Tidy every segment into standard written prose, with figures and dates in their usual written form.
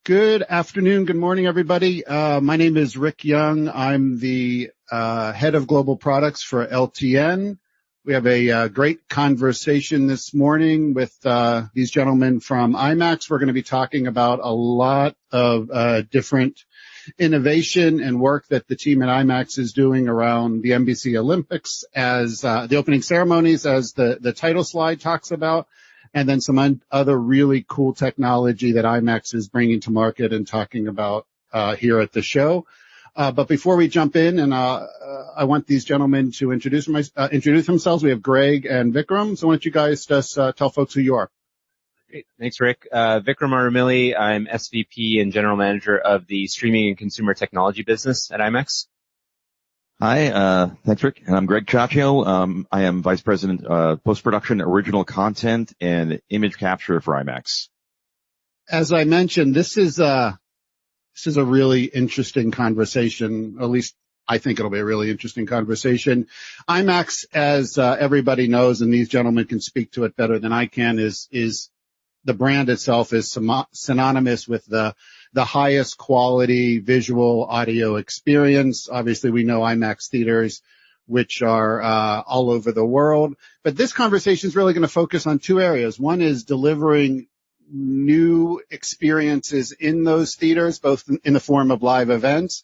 Good afternoon. Good morning, everybody. My name is Rick Young. I'm the head of global products for LTN. We have a great conversation this morning with these gentlemen from IMAX. We're going to be talking about a lot of different innovation and work that the team at IMAX is doing around the NBC Olympics as the opening ceremonies, as the title slide talks about, and then some other really cool technology that IMAX is bringing to market and talking about here at the show. But before we jump in, and I want these gentlemen to introduce themselves. We have Greg and Vikram. So why don't you guys just tell folks who you are? Great. Thanks, Rick. Vikram Aramili. I'm SVP and General Manager of the Streaming and Consumer Technology business at IMAX. Hi, thanks, Rick. And I'm Greg Chaccio. I am Vice President, Post-Production, Original Content, and Image Capture for IMAX. As I mentioned, this is a really interesting conversation. At least I think it'll be a really interesting conversation. IMAX, as everybody knows, and these gentlemen can speak to it better than I can, is the brand itself is synonymous with the highest quality visual audio experience. Obviously, we know IMAX theaters, which are all over the world. But this conversation is really going to focus on two areas. One is delivering new experiences in those theaters, both in the form of live events,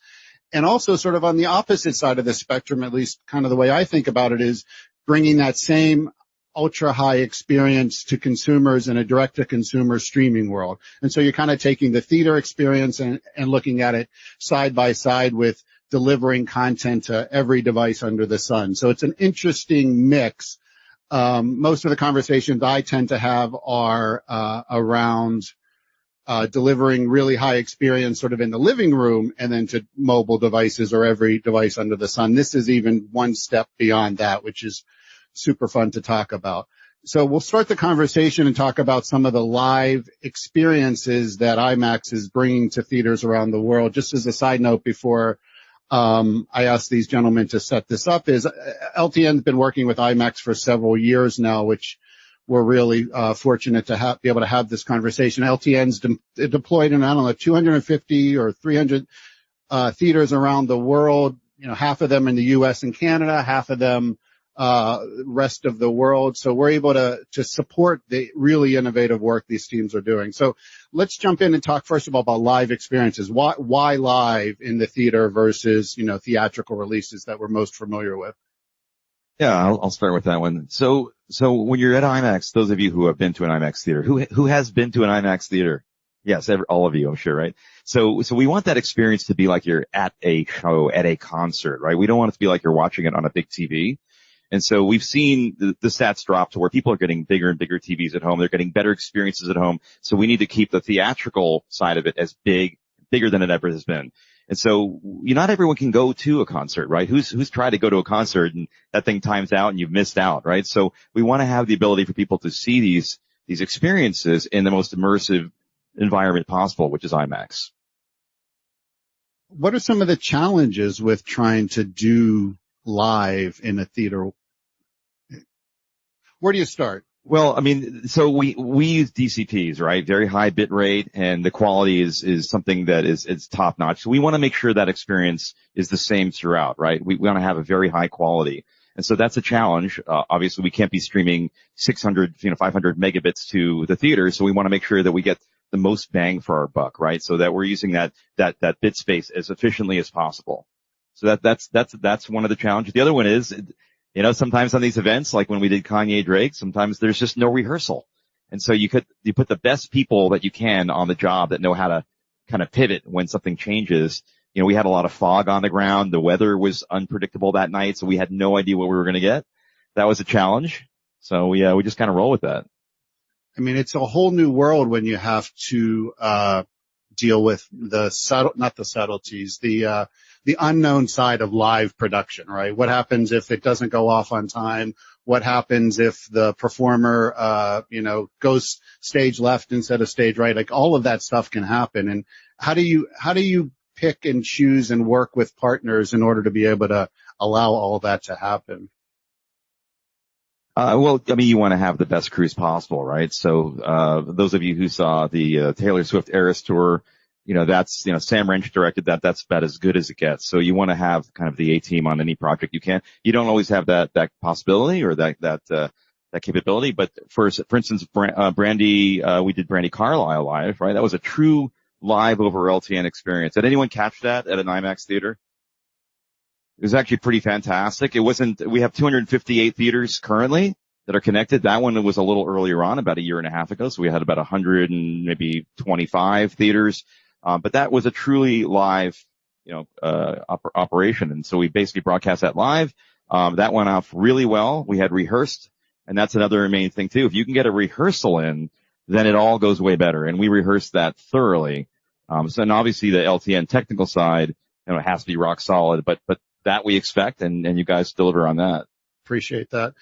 and also sort of on the opposite side of the spectrum, at least kind of the way I think about it, is bringing that same ultra high experience to consumers in a direct to consumer streaming world. And so you're kind of taking the theater experience and looking at it side by side with delivering content to every device under the sun. So it's an interesting mix. Most of the conversations I tend to have are around delivering really high experience sort of in the living room and then to mobile devices or every device under the sun. This is even one step beyond that, which is super fun to talk about. So we'll start the conversation and talk about some of the live experiences that IMAX is bringing to theaters around the world. Just as a side note, before I ask these gentlemen to set this up, is LTN's been working with IMAX for several years now, which we're really fortunate to be able to have this conversation. LTN's deployed in, 250 or 300 theaters around the world. You know, half of them in the U.S. and Canada, half of them rest of the world. So we're able to support the really innovative work these teams are doing. So let's jump in and talk first of all about live experiences. Why live in the theater versus, theatrical releases that we're most familiar with? Yeah, I'll start with that one. So when you're at IMAX, those of you who have been to an IMAX theater, who has been to an IMAX theater? Yes, all of you, I'm sure, right? So we want that experience to be like you're at a show, at a concert, right? We don't want it to be like you're watching it on a big TV. And so we've seen the stats drop to where people are getting bigger and bigger TVs at home. They're getting better experiences at home. So we need to keep the theatrical side of it as bigger than it ever has been. And so not everyone can go to a concert, right? Who's tried to go to a concert and that thing times out and you've missed out, right? So we want to have the ability for people to see these experiences in the most immersive environment possible, which is IMAX. What are some of the challenges with trying to do live in a theater? Where do you start? Well, I mean, so we use DCPs, right? Very high bit rate, and the quality is something that is top notch. So we want to make sure that experience is the same throughout, right? We want to have a very high quality. And so that's a challenge. Obviously we can't be streaming 600, 500 megabits to the theater. So we want to make sure that we get the most bang for our buck, right? So that we're using that bit space as efficiently as possible. So that's one of the challenges. The other one is, sometimes on these events, like when we did Kanye Drake, sometimes there's just no rehearsal. And so you put the best people that you can on the job that know how to kind of pivot when something changes. We had a lot of fog on the ground. The weather was unpredictable that night, so we had no idea what we were going to get. That was a challenge. So we just kind of roll with that. I mean, it's a whole new world when you have to deal with not the subtleties, the unknown side of live production, right? What happens if it doesn't go off on time? What happens if the performer, goes stage left instead of stage right? Like all of that stuff can happen. And how do you pick and choose and work with partners in order to be able to allow all that to happen? Well, I mean, you want to have the best crews possible, right? So, those of you who saw the Taylor Swift Eras Tour, that's, Sam Wrench directed that. That's about as good as it gets. So you want to have kind of the A team on any project you can. You don't always have that possibility or that capability. But for instance, Brandy, we did Brandy Carlisle live, right? That was a true live over LTN experience. Did anyone catch that at an IMAX theater? It was actually pretty fantastic. We have 258 theaters currently that are connected. That one was a little earlier on, about a year and a half ago. So we had about 100 and maybe 25 theaters. But that was a truly live, operation. And so we basically broadcast that live. That went off really well. We had rehearsed, and that's another main thing too. If you can get a rehearsal in, then it all goes way better. And we rehearsed that thoroughly. And obviously the LTN technical side, it has to be rock solid, but that we expect, and you guys deliver on that. Appreciate that.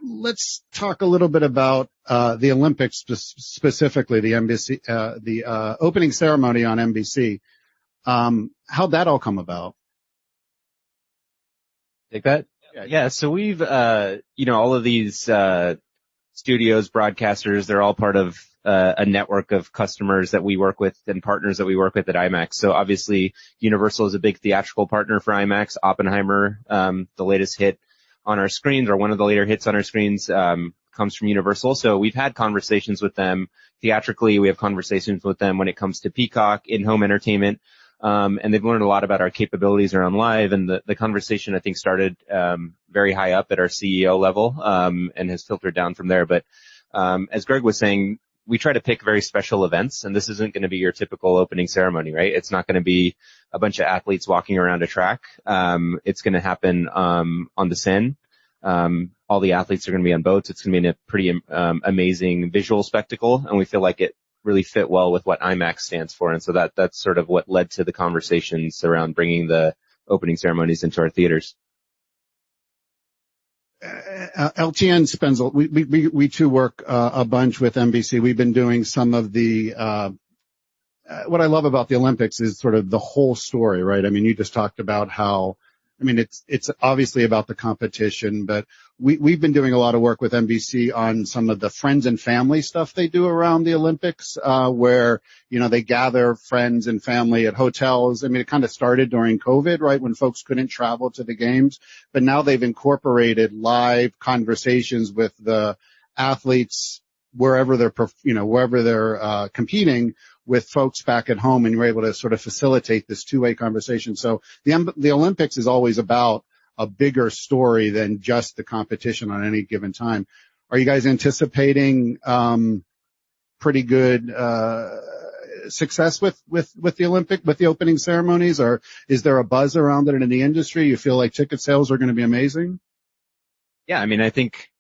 Let's talk a little bit about the Olympics, specifically the NBC, the opening ceremony on NBC. How'd that all come about? Take that? Yeah. So we've, all of these studios, broadcasters, they're all part of a network of customers that we work with and partners that we work with at IMAX. So obviously Universal is a big theatrical partner for IMAX. Oppenheimer, the latest hit on our screens, or one of the later hits on our screens, comes from Universal. So we've had conversations with them theatrically. We have conversations with them when it comes to Peacock, in-home entertainment. And they've learned a lot about our capabilities around live. And the conversation, I think, started very high up at our CEO level, and has filtered down from there. But as Greg was saying, we try to pick very special events, and this isn't going to be your typical opening ceremony, right? It's not going to be a bunch of athletes walking around a track. It's going to happen on the Seine. All the athletes are going to be on boats. It's going to be a pretty amazing visual spectacle, and we feel like it really fit well with what IMAX stands for. And so that's sort of what led to the conversations around bringing the opening ceremonies into our theaters. LTN spends, we too work a bunch with NBC. We've been doing some of the, what I love about the Olympics is sort of the whole story, right? I mean, you just talked about how, it's obviously about the competition, but we've been doing a lot of work with NBC on some of the friends and family stuff they do around the Olympics, where, they gather friends and family at hotels. It kind of started during COVID, right? When folks couldn't travel to the games, but now they've incorporated live conversations with the athletes wherever they're competing with folks back at home, and you're able to sort of facilitate this two-way conversation. So the Olympics is always about a bigger story than just the competition on any given time. Are you guys anticipating pretty good success with the opening ceremonies, or is there a buzz around it in the industry? You feel like ticket sales are going to be amazing? Yeah, I think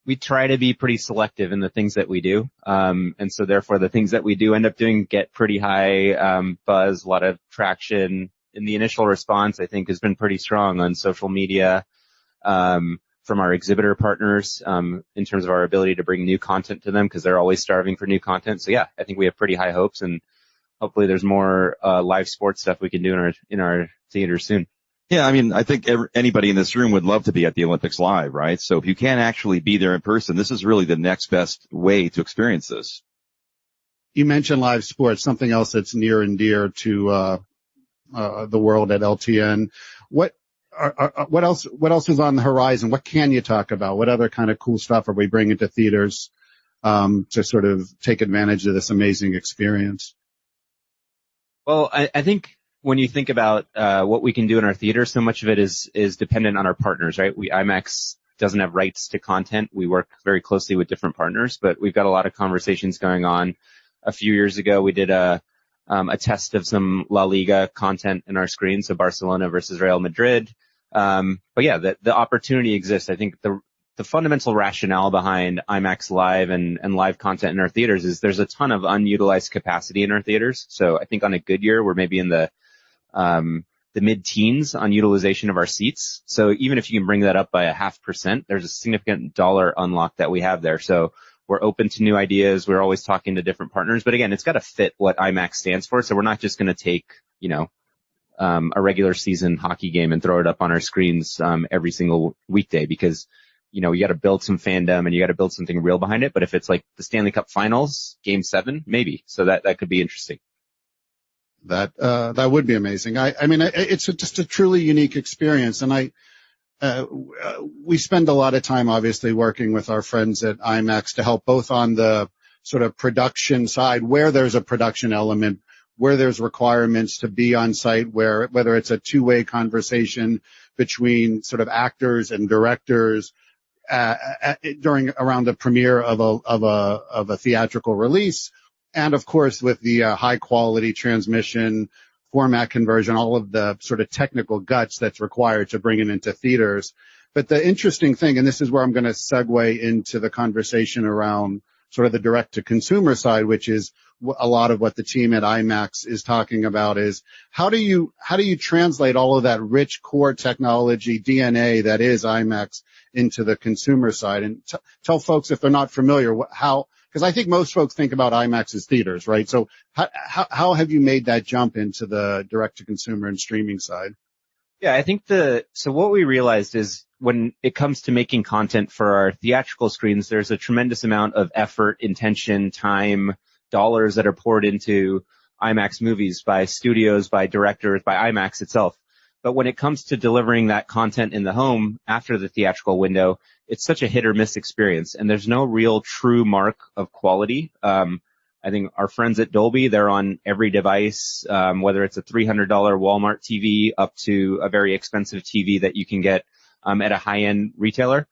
we try to be pretty selective in the things that we do. And so therefore the things that we do end up doing get pretty high buzz, a lot of traction. And the initial response, I think, has been pretty strong on social media from our exhibitor partners in terms of our ability to bring new content to them, because they're always starving for new content. So yeah, I think we have pretty high hopes, and hopefully there's more live sports stuff we can do in our theaters soon. Yeah, I think anybody in this room would love to be at the Olympics live, right? So if you can't actually be there in person, this is really the next best way to experience this. You mentioned live sports, something else that's near and dear to the world at LTN. What else is on the horizon? What can you talk about? What other kind of cool stuff are we bringing to theaters to sort of take advantage of this amazing experience? Well, I think when you think about what we can do in our theater, so much of it is dependent on our partners, right? IMAX doesn't have rights to content. We work very closely with different partners, but we've got a lot of conversations going on. A few years ago, we did a test of some La Liga content in our screen, so Barcelona versus Real Madrid. But yeah, the opportunity exists. I think the fundamental rationale behind IMAX Live and live content in our theaters is there's a ton of unutilized capacity in our theaters. So I think on a good year, we're maybe in the mid-teens on utilization of our seats. So even if you can bring that up by 0.5%, there's a significant dollar unlock that we have there. So we're open to new ideas. We're always talking to different partners. But again, it's got to fit what IMAX stands for. So we're not just going to take, a regular season hockey game and throw it up on our screens every single weekday, because you got to build some fandom and you got to build something real behind it. But if it's like the Stanley Cup Finals, Game 7, maybe. So that could be interesting. That would be amazing. I mean, it's just a truly unique experience. And we spend a lot of time, obviously, working with our friends at IMAX to help both on the sort of production side, where there's a production element, where there's requirements to be on site, whether it's a two-way conversation between sort of actors and directors, around the premiere of a theatrical release. And of course, with the high quality transmission, format conversion, all of the sort of technical guts that's required to bring it into theaters. But the interesting thing, and this is where I'm going to segue into the conversation around sort of the direct to consumer side, which is a lot of what the team at IMAX is talking about, is how do you translate all of that rich core technology DNA that is IMAX into the consumer side? And tell folks, if they're not familiar, because I think most folks think about IMAX as theaters, right? So how have you made that jump into the direct to consumer and streaming side? Yeah, I think so what we realized is when it comes to making content for our theatrical screens, there's a tremendous amount of effort, intention, time, dollars that are poured into IMAX movies by studios, by directors, by IMAX itself. But when it comes to delivering that content in the home after the theatrical window, it's such a hit or miss experience, and there's no real true mark of quality. I think our friends at Dolby, they're on every device, whether it's a $300 Walmart TV up to a very expensive TV that you can get at a high-end retailer.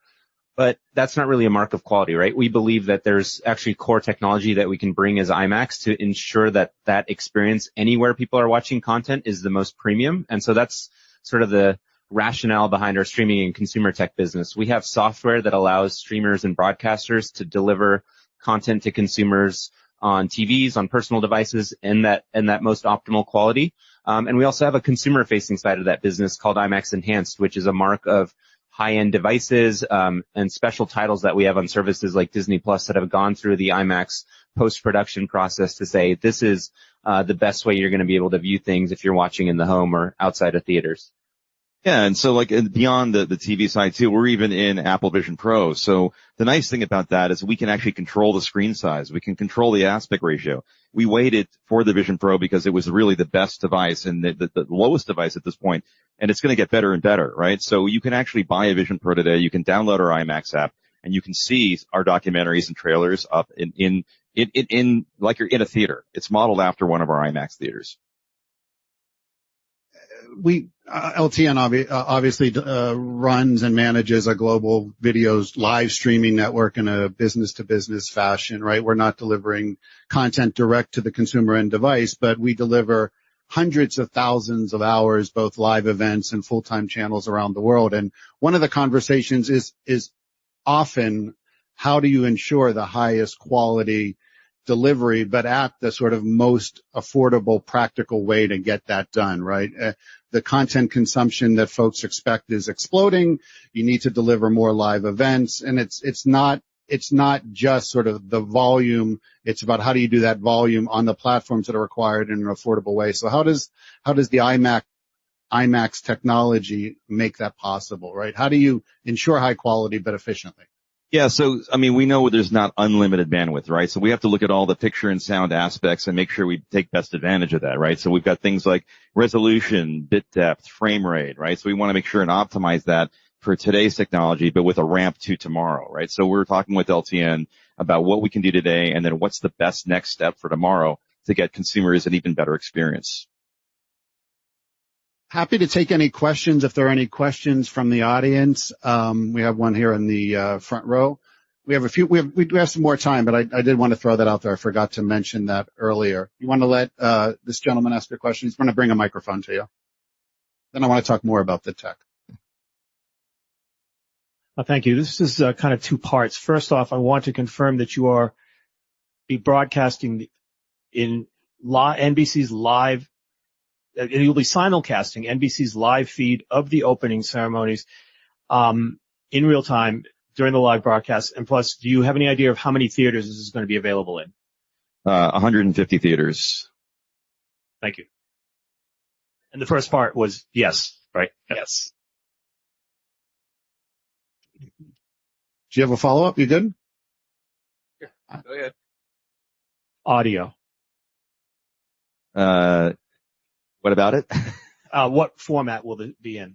But that's not really a mark of quality, right? We believe that there's actually core technology that we can bring as IMAX to ensure that that experience anywhere people are watching content is the most premium. And so that's sort of the rationale behind our streaming and consumer tech business. We have software that allows streamers and broadcasters to deliver content to consumers on TVs, on personal devices, and that most optimal quality. And we also have a consumer-facing side of that business called IMAX Enhanced, which is a mark of high-end devices and special titles that we have on services like Disney Plus that have gone through the IMAX post-production process to say this is the best way you're going to be able to view things if you're watching in the home or outside of theaters. Yeah, and so like beyond the TV side too, we're even in Apple Vision Pro. So the nice thing about that is we can actually control the screen size. We can control the aspect ratio. We waited for the Vision Pro because it was really the best device and the lowest device at this point, and it's going to get better and better, right? So you can actually buy a Vision Pro today. You can download our IMAX app, and you can see our documentaries and trailers up in like you're in a theater. It's modeled after one of our IMAX theaters. LTN obviously runs and manages a global videos live streaming network in a business-to-business fashion, right? We're not delivering content direct to the consumer end device, but we deliver hundreds of thousands of hours, both live events and full-time channels around the world. And one of the conversations is often, how do you ensure the highest quality delivery, but at the sort of most affordable, practical way to get that done, right? The content consumption that folks expect is exploding. You need to deliver more live events, and it's not just sort of the volume. It's about how do you do that volume on the platforms that are required in an affordable way. So how does the IMAX technology make that possible, right? How do you ensure high quality but efficiently? Yeah, so, I mean, we know there's not unlimited bandwidth, right? So we have to look at all the picture and sound aspects and make sure we take best advantage of that, right? So we've got things like resolution, bit depth, frame rate, right? So we want to make sure and optimize that for today's technology, but with a ramp to tomorrow, right? So we're talking with LTN about what we can do today and then what's the best next step for tomorrow to get consumers an even better experience. Happy to take any questions if there are any questions from the audience. We have one here in the front row. We have we do have some more time, but I did want to throw that out there. I forgot to mention that earlier. You want to let this gentleman ask a question? He's going to bring a microphone to you. Then I want to talk more about the tech. Thank you. This is kind of two parts. First off, I want to confirm that you are be broadcasting in NBC's live. You'll be simulcasting NBC's live feed of the opening ceremonies in real time during the live broadcast. And plus, do you have any idea of how many theaters this is going to be available in? 150 theaters. Thank you. And the first part was yes, right? Yes. Do you have a follow-up? You good? Yeah. Go ahead. Audio. What about it? What format will it be in?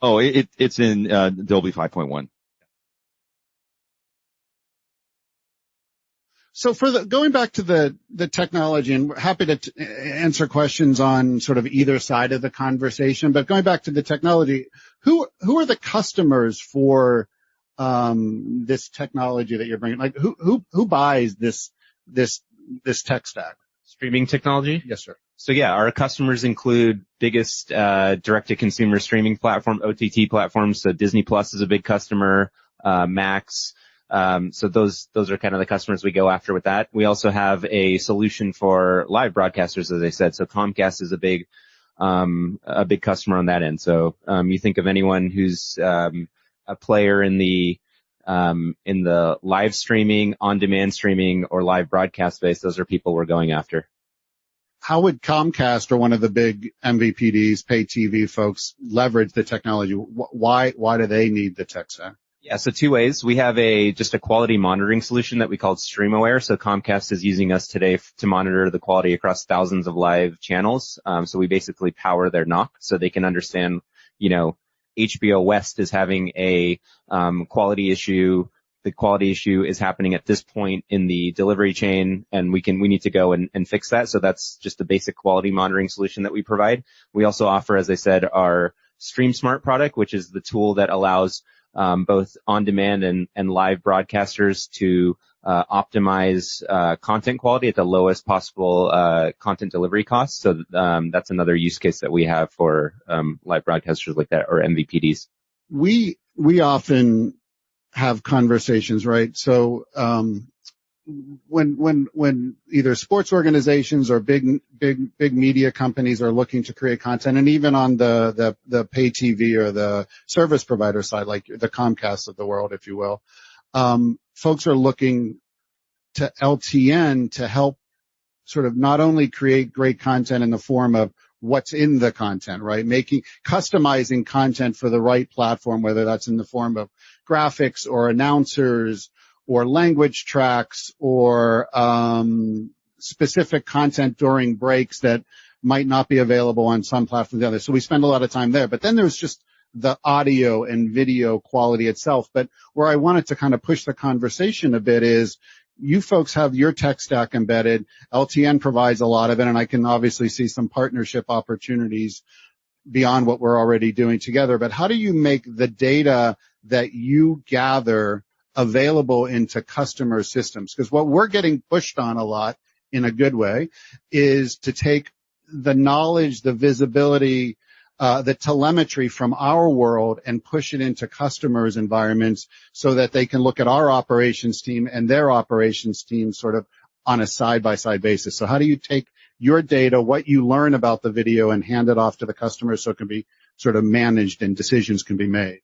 Oh, it's in Dolby 5.1. So going back to the technology, and we're happy to answer questions on sort of either side of the conversation, but going back to the technology, who are the customers for this technology that you're bringing? Like who buys this tech stack? Streaming technology? Yes, sir. So yeah, our customers include biggest direct-to-consumer streaming platform, OTT platforms. So Disney Plus is a big customer, Max. So those are kind of the customers we go after with that. We also have a solution for live broadcasters, as I said. So Comcast is a big customer on that end. So you think of anyone who's a player in the live streaming, on-demand streaming, or live broadcast space, those are people we're going after. How would Comcast or one of the big MVPDs, pay TV folks, leverage the technology? Why do they need the tech stack? Yeah, so two ways. We have just a quality monitoring solution that we call StreamAware. So Comcast is using us today to monitor the quality across thousands of live channels. So we basically power their NOC so they can understand, HBO West is having a quality issue. The quality issue is happening at this point in the delivery chain, and we need to go and fix that. So that's just the basic quality monitoring solution that we provide. We also offer, as I said, our StreamSmart product, which is the tool that allows both on-demand and live broadcasters to optimize content quality at the lowest possible content delivery cost. So that's another use case that we have for live broadcasters like that, or MVPDs. We often have conversations, right? So when either sports organizations or big media companies are looking to create content, and even on the pay TV or the service provider side, like the Comcast of the world, if you will, folks are looking to LTN to help sort of not only create great content in the form of what's in the content, right? Customizing content for the right platform, whether that's in the form of graphics or announcers or language tracks or specific content during breaks that might not be available on some platform or the other. So we spend a lot of time there. But then there's just the audio and video quality itself. But where I wanted to kind of push the conversation a bit is you folks have your tech stack embedded. LTN provides a lot of it, and I can obviously see some partnership opportunities beyond what we're already doing together. But how do you make the data that you gather available into customer systems? Because what we're getting pushed on a lot, in a good way, is to take the knowledge, the visibility, the telemetry from our world and push it into customers' environments so that they can look at our operations team and their operations team sort of on a side-by-side basis. So how do you take your data, what you learn about the video, and hand it off to the customer so it can be sort of managed and decisions can be made?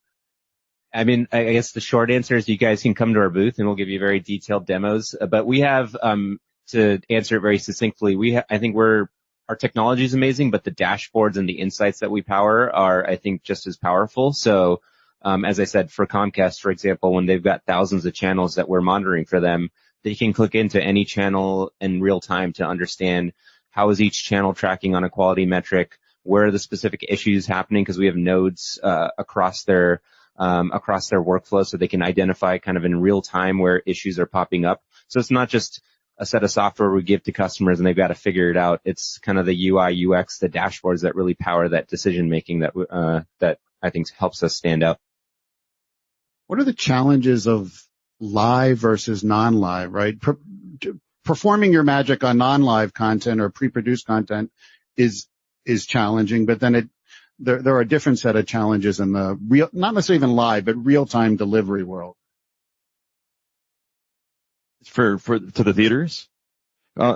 I mean, I guess the short answer is you guys can come to our booth and we'll give you very detailed demos. But we have, to answer it very succinctly, I think our technology is amazing, but the dashboards and the insights that we power are, I think, just as powerful. So, as I said, for Comcast, for example, when they've got thousands of channels that we're monitoring for them, they can click into any channel in real time to understand how is each channel tracking on a quality metric, where are the specific issues happening, because we have nodes across their workflow, so they can identify kind of in real time where issues are popping up. So it's not just a set of software we give to customers and they've got to figure it out. It's kind of the UI, UX, the dashboards that really power that decision making that I think helps us stand out. What are the challenges of live versus non-live, right? Performing your magic on non-live content or pre-produced content is challenging, but then there are a different set of challenges in the real, not necessarily even live, but real-time delivery world. To the theaters?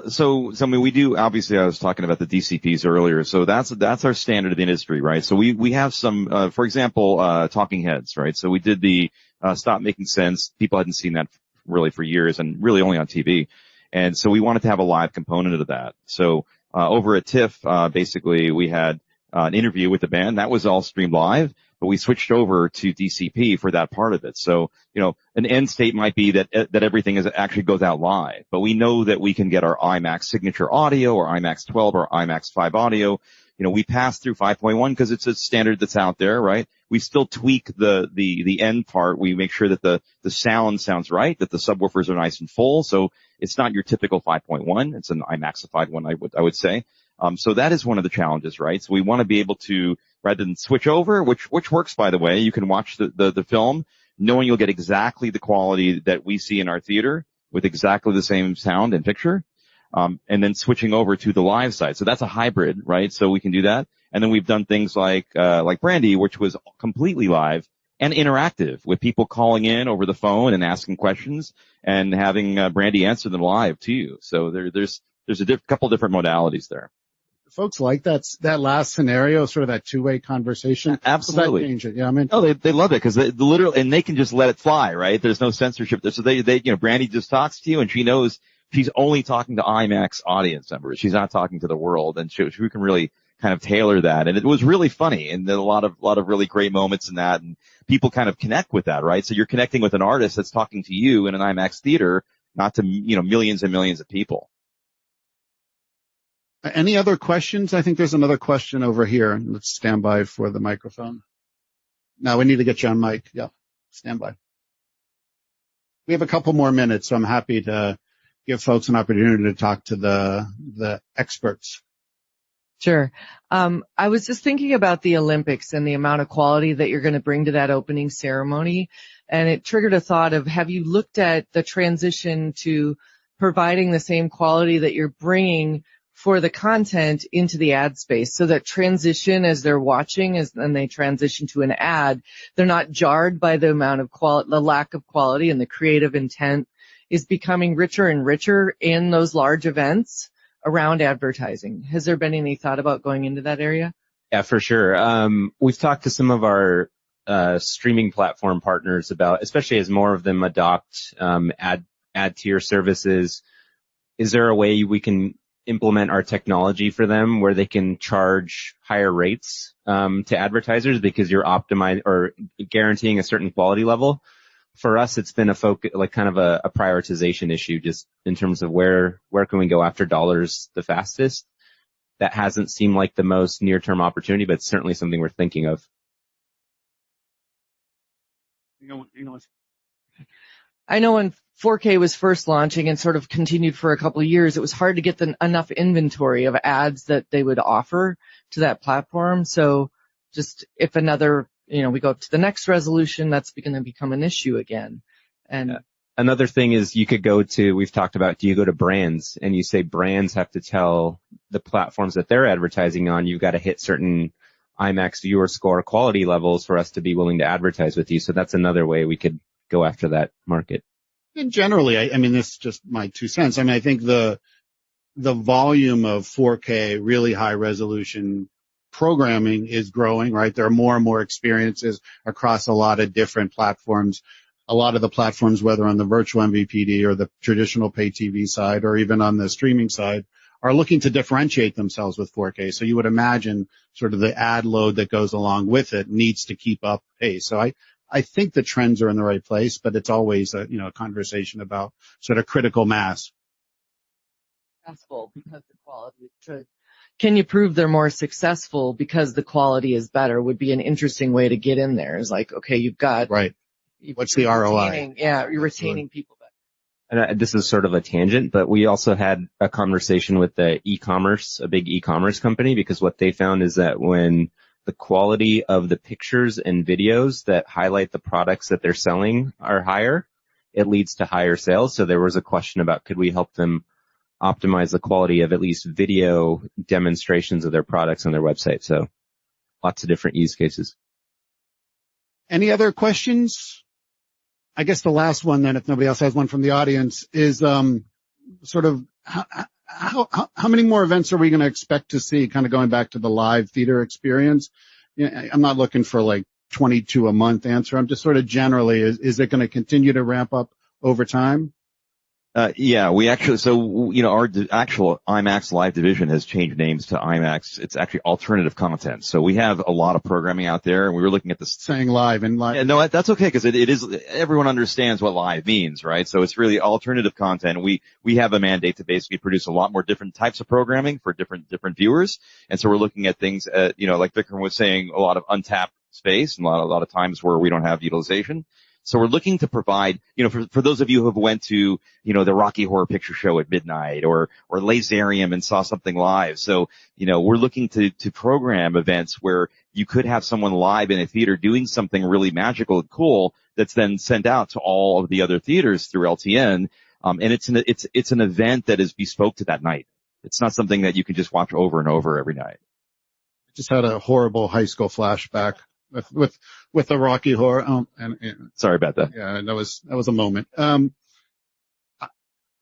So I mean, we do, obviously I was talking about the DCPs earlier, so that's our standard of the industry, right? So we have some, for example, Talking Heads, right? So we did the Stop Making Sense. People hadn't seen that really for years and really only on TV. And so we wanted to have a live component of that. So over at TIFF, basically we had an interview with the band. That was all streamed live. but we switched over to DCP for that part of it. So, an end state might be that everything actually goes out live, but we know that we can get our IMAX signature audio or IMAX 12 or IMAX 5 audio. We pass through 5.1 because it's a standard that's out there, right? We still tweak the end part. We make sure that the sound sounds right, that the subwoofers are nice and full. So it's not your typical 5.1. It's an IMAXified one, I would say. So that is one of the challenges, right? So we want to be able to, rather than switch over, which works, by the way, you can watch the film knowing you'll get exactly the quality that we see in our theater with exactly the same sound and picture. And then switching over to the live side. So that's a hybrid, right? So we can do that. And then we've done things like Brandy, which was completely live and interactive with people calling in over the phone and asking questions and having Brandy answer them live to you. So there's a couple different modalities there. Folks like that last scenario, sort of that two-way conversation. Absolutely. That change it? Yeah, I mean. Oh, they love it because they literally, and they can just let it fly, right? There's no censorship there. So Brandy just talks to you and she knows she's only talking to IMAX audience members. She's not talking to the world, and she can really kind of tailor that. And it was really funny, and there are a lot of really great moments in that, and people kind of connect with that, right? So you're connecting with an artist that's talking to you in an IMAX theater, not to millions and millions of people. Any other questions? I think there's another question over here. Let's stand by for the microphone. No, we need to get you on mic. Yeah, stand by. We have a couple more minutes, so I'm happy to give folks an opportunity to talk to the experts. Sure. I was just thinking about the Olympics and the amount of quality that you're going to bring to that opening ceremony. And it triggered a thought of, have you looked at the transition to providing the same quality that you're bringing for the content into the ad space, so that transition as they're watching, and they transition to an ad, they're not jarred by the amount of the lack of quality, and the creative intent is becoming richer and richer in those large events around advertising. Has there been any thought about going into that area? Yeah, for sure. We've talked to some of our streaming platform partners about, especially as more of them adopt ad tier services, is there a way we can implement our technology for them where they can charge higher rates to advertisers because you're optimizing or guaranteeing a certain quality level? For us, it's been a focus, like kind of a prioritization issue, just in terms of where can we go after dollars the fastest. That hasn't seemed like the most near-term opportunity, but it's certainly something we're thinking of. I know when 4K was first launching and sort of continued for a couple of years, it was hard to get enough inventory of ads that they would offer to that platform. So just if we go to the next resolution, that's going to become an issue again. And another thing is we've talked about, do you go to brands and you say brands have to tell the platforms that they're advertising on, you've got to hit certain IMAX viewer score quality levels for us to be willing to advertise with you. So that's another way we could go after that market. And generally, I mean, this is just my 2 cents. I mean, I think the volume of 4K, really high resolution programming is growing, right? There are more and more experiences across a lot of different platforms. A lot of the platforms, whether on the virtual MVPD or the traditional pay TV side or even on the streaming side, are looking to differentiate themselves with 4K. So you would imagine sort of the ad load that goes along with it needs to keep up pace. So I think the trends are in the right place, but it's always a conversation about sort of critical mass. Successful because the quality is good. Can you prove they're more successful because the quality is better would be an interesting way to get in there. Is like, okay, you've got. Right. What's the ROI? You're retaining people better. And this is sort of a tangent, but we also had a conversation with a big e-commerce company, because what they found is that when the quality of the pictures and videos that highlight the products that they're selling are higher, it leads to higher sales. So there was a question about, could we help them optimize the quality of at least video demonstrations of their products on their website? So lots of different use cases. Any other questions? I guess the last one then, if nobody else has one from the audience, is sort of how many more events are we going to expect to see, kind of going back to the live theater experience? I'm not looking for like 22 a month answer. I'm just sort of generally, is it going to continue to ramp up over time? Yeah, we actually, so, our actual IMAX live division has changed names to IMAX. It's actually alternative content. So we have a lot of programming out there, and we were looking at this. Saying live and live. Yeah, no, that's okay, because it is, everyone understands what live means, right? So it's really alternative content. We have a mandate to basically produce a lot more different types of programming for different viewers. And so we're looking at things, like Vikram was saying, a lot of untapped space and a lot of times where we don't have utilization. So we're looking to provide, for those of you who have went to, the Rocky Horror Picture Show at midnight or Laserium and saw something live. So, we're looking to program events where you could have someone live in a theater doing something really magical and cool that's then sent out to all of the other theaters through LTN. And it's an event that is bespoke to that night. It's not something that you can just watch over and over every night. Just had a horrible high school flashback with the Rocky Horror. Sorry about that. Yeah, that was a moment. I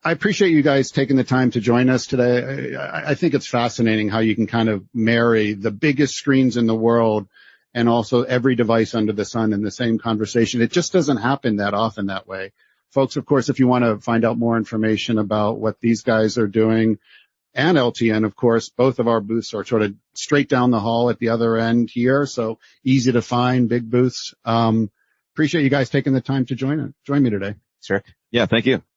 appreciate you guys taking the time to join us today. I think it's fascinating how you can kind of marry the biggest screens in the world and also every device under the sun in the same conversation. It just doesn't happen that often that way. Folks, of course, if you want to find out more information about what these guys are doing, and LTN, of course, both of our booths are sort of straight down the hall at the other end here, so easy to find, big booths. Appreciate you guys taking the time to join me today. Sure. Yeah, thank you.